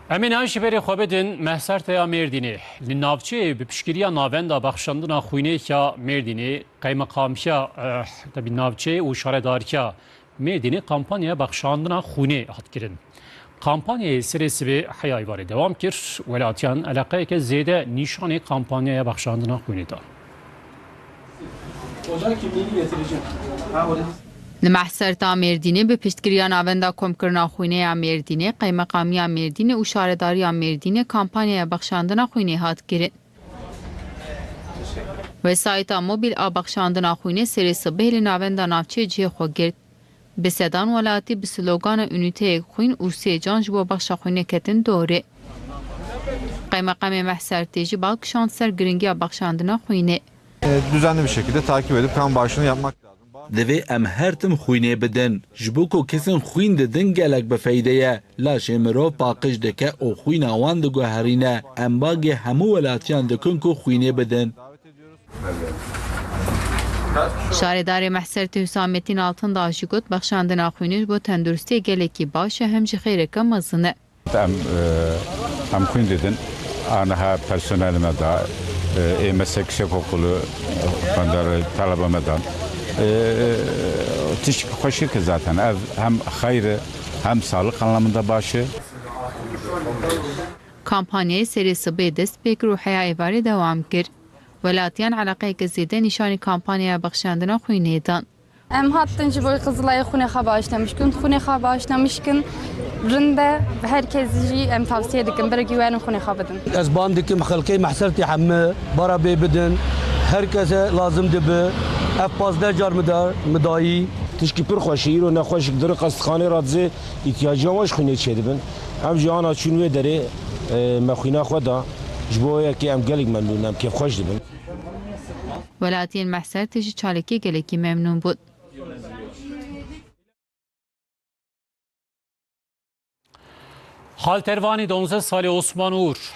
Emin Ayşiberi Xobedin Mehsert ya Merdini Linavçı bipişkiriya navenda baxşandına xuyne ya Merdini kaymakamşa tabi navçı u şaredarka Merdini kampanyaya baxşandına xuyne hatkirin. Kampanyayı sırası bir hayay var devam kir. Velatiyan alakaya ke zede nişanı kampanyaya baxşandına xuyne da. Ocağı kimliğini getireceğim. Mehsert Merdini به پشتگیری ناوندا کمکرنا خوینه مردینه قیمقامی مردینه و شارداری مردینه کمپانیا بخشاندنا خوینه هات گیرن وسایت موبیل آبخشاندنا خوینه سری صبح ناوندا نافچه جه خو گرد به صدان ولاتی به سلوگان اونیته خوین اوسی جان جبو بخش خوینه کتن دوره قیمقام محسرتیجی balk şanser gringi بخشاندنا خوینه düzenli bir şekilde takip edip kan bağışını yapmak lazım. Divê em her tim xwînê bidin. Ji bo ku kesin xwîn didin gelek bifeyde ye. Laşê mirov paqij dike û xwîna wan diguherîne. Em bagê hemû welatiyan dikin ku xwînê bidin. Şaredar Mehsert Hüsamettin Altın Daşigot baxşandına xwînê bo tenduristiye gelekî baş hem ji xêreke mezine. Em xwîn didin. Aniha personelime da meslek yüksek okulu talebeme da tişk hoşu ki zaten ev hem hayrı hem sağlık anlamında başı. Kampanyayı serisi B dest pek ruhaya evari devam kir. Velatiyan alaqaya gezide nişani kampanyaya baxşandına xwînêdan. Em hattın ji bo Kızılay'a xunê bağışlamışkın, xunê bağışlamışkın. Rinde herkes jî em tavsiye dikim, bir güvenin xunê bidin. Ez ban dikim xelkê Mehsertê hemme bara bê bidin. Herkese lazım dibe. Ev pazde car midayî. Tişkî pir xweşîr û nexweşik dir qestixanê ra dizê îhtiyacîyan we ji xwînê çêdibin. Em jî ana çûn wê derê me xwîna xwe da ji bo yekê em gelek memnûn em kêfxweş dibin. Velatiyên Mehsert ji çalekî gelekî memnûn bûn. Haltervani 12 sali Osman Uğur